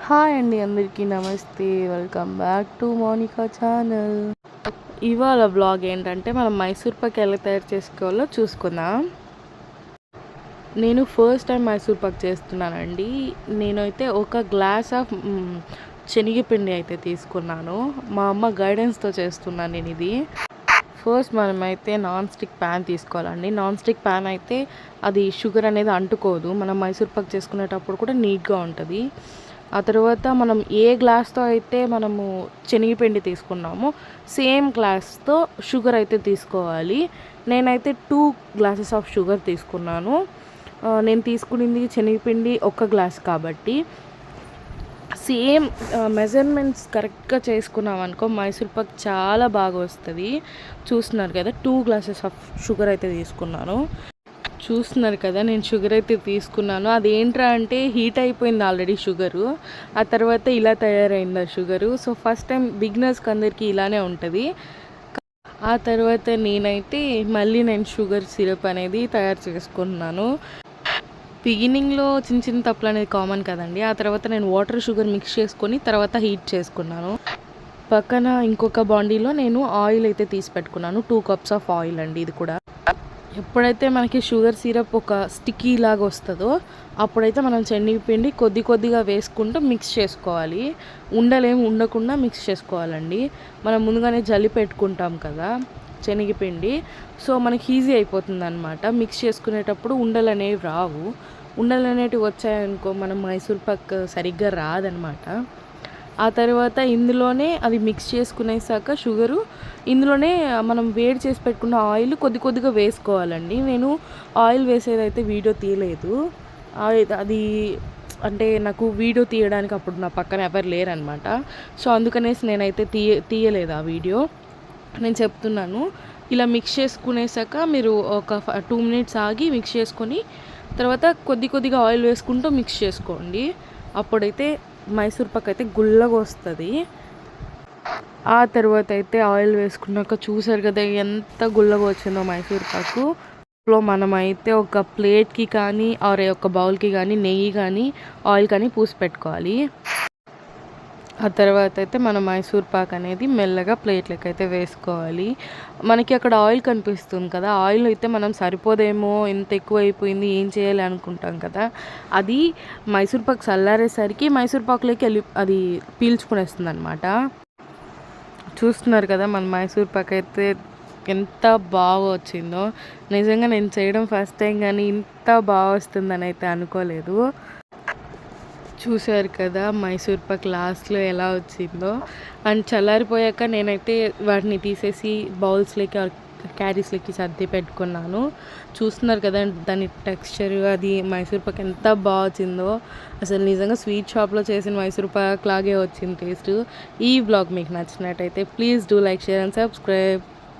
Hi అండి, అందరికీ నమస్తే. Welcome back to Monika channel. ఇవాళ బ్లాగ్ ఏంటంటే మనం మైసూర్ పాక్ ఎలా తయారు చేసుకోవాలో చూసుకుందాం. నేను ఫస్ట్ టైం మైసూర్ పాక్ చేస్తున్నానండి. నేనైతే ఒక గ్లాస్ ఆఫ్ శనగపిండి అయితే తీసుకున్నాను. మా అమ్మ గైడెన్స్తో చేస్తున్నాను నేను ఇది. ఫస్ట్ మనమైతే నాన్ స్టిక్ ప్యాన్ తీసుకోవాలండి. నాన్ స్టిక్ ప్యాన్ అయితే అది షుగర్ అనేది అంటుకోదు. మనం మైసూర్ పాక్ చేసుకునేటప్పుడు కూడా నీట్గా ఉంటుంది. ఆ తర్వాత మనం ఏ గ్లాస్తో అయితే మనము శనగపిండి తీసుకున్నామో సేమ్ గ్లాస్తో షుగర్ అయితే తీసుకోవాలి. నేనైతే 2 గ్లాసెస్ ఆఫ్ షుగర్ తీసుకున్నాను. నేను తీసుకునింది శనగపిండి 1 గ్లాస్ కాబట్టి సేమ్ మెజర్మెంట్స్ కరెక్ట్గా చేసుకున్నాం అనుకో మైసూర్ పాక్ చాలా బాగా వస్తుంది. చూస్తున్నారు కదా, 2 గ్లాసెస్ ఆఫ్ షుగర్ అయితే తీసుకున్నాను. చూస్తున్నారు కదా, నేను షుగర్ అయితే తీసుకున్నాను. అదేంట్రా అంటే హీట్ అయిపోయింది ఆల్రెడీ షుగరు. ఆ తర్వాత ఇలా తయారైంది ఆ షుగరు. సో ఫస్ట్ టైం బిగినర్స్కి అందరికీ ఇలానే ఉంటుంది. ఆ తర్వాత నేనైతే నేను షుగర్ సిరప్ అనేది తయారు చేసుకుంటున్నాను. బిగినింగ్లో చిన్న చిన్న తప్పులు అనేది కామన్ కదండి. ఆ తర్వాత నేను వాటర్ షుగర్ మిక్స్ చేసుకొని తర్వాత హీట్ చేసుకున్నాను. పక్కన ఇంకొక బాండీలో నేను ఆయిల్ అయితే తీసి పెట్టుకున్నాను. 2 కప్స్ ఆఫ్ ఆయిల్ అండి ఇది కూడా. ఎప్పుడైతే మనకి షుగర్ సిరప్ ఒక స్టిక్కీ లాగా వస్తుందో అప్పుడైతే మనం శనగపిండి కొద్దిగా వేసుకుంటూ మిక్స్ చేసుకోవాలి. ఉండకుండా మిక్స్ చేసుకోవాలండి. మనం ముందుగానే జల్లి పెట్టుకుంటాం కదా శనగపిండి, సో మనకి ఈజీ అయిపోతుంది అనమాట. మిక్స్ చేసుకునేటప్పుడు ఉండలు అనేవి రావు. ఉండలు అనేటివి వచ్చాయనుకో మనం మైసూర్ పాక్ సరిగ్గా రాదనమాట. ఆ తర్వాత ఇందులోనే అది మిక్స్ చేసుకునేసాక షుగరు ఇందులోనే మనం వేడి చేసి పెట్టుకున్న ఆయిల్ కొద్దిగా వేసుకోవాలండి. నేను ఆయిల్ వేసేదైతే వీడియో తీయలేదు. అది అంటే నాకు వీడియో తీయడానికి అప్పుడు నా పక్కన ఎవరు లేరనమాట. సో అందుకనేసి నేనైతే తీయలేదు ఆ వీడియో. నేను చెప్తున్నాను, ఇలా మిక్స్ చేసుకునేసాక మీరు ఒక 2 మినిట్స్ ఆగి మిక్స్ చేసుకొని తర్వాత కొద్దిగా ఆయిల్ వేసుకుంటూ మిక్స్ చేసుకోండి. అప్పుడైతే మైసూర్ పాక్ అయితే గుల్లగా వస్తుంది. ఆ తర్వాత అయితే ఆయిల్ వేసుకున్నాక చూసారు కదా ఎంత గుల్లగా వచ్చిందో మైసూర్ పాకు. లో మనమైతే ఒక ప్లేట్కి కానీ ఒక బౌల్కి కానీ నెయ్యి కానీ ఆయిల్ కానీ పూసి పెట్టుకోవాలి. ఆ తర్వాత అయితే మనం మైసూర్ పాక్ అనేది మెల్లగా ప్లేట్లకి అయితే వేసుకోవాలి. మనకి అక్కడ ఆయిల్ కనిపిస్తుంది కదా, ఆయిల్ అయితే మనం సరిపోదేమో, ఎంత ఎక్కువ అయిపోయింది, ఏం చేయాలి అనుకుంటాం కదా. అది మైసూర్ పాక్ చల్లారేసరికి మైసూర్ పాక్లోకి అది పీల్చుకునేస్తుంది అనమాట. చూస్తున్నారు కదా మన మైసూర్ పాక్ అయితే ఎంత బాగా వచ్చిందో. నిజంగా నేను చేయడం ఫస్ట్ టైం, కానీ ఇంత బాగా వస్తుందని అయితే అనుకోలేదు. చూశారు కదా మైసూర్ పాక్ లాస్ట్లో ఎలా వచ్చిందో. అండ్ చల్లారిపోయాక నేనైతే వాటిని తీసేసి బౌల్స్లోకి క్యారీస్లోకి సర్ది పెట్టుకున్నాను. చూస్తున్నారు కదా దాని టెక్స్చర్, అది మైసూర్ పాక్ ఎంత బాగా వచ్చిందో. అసలు నిజంగా స్వీట్ షాప్లో చేసిన మైసూర్ పాక్ లాగే వచ్చింది టేస్ట్. ఈ బ్లాగ్ మీకు నచ్చినట్టయితే please do like, share and subscribe.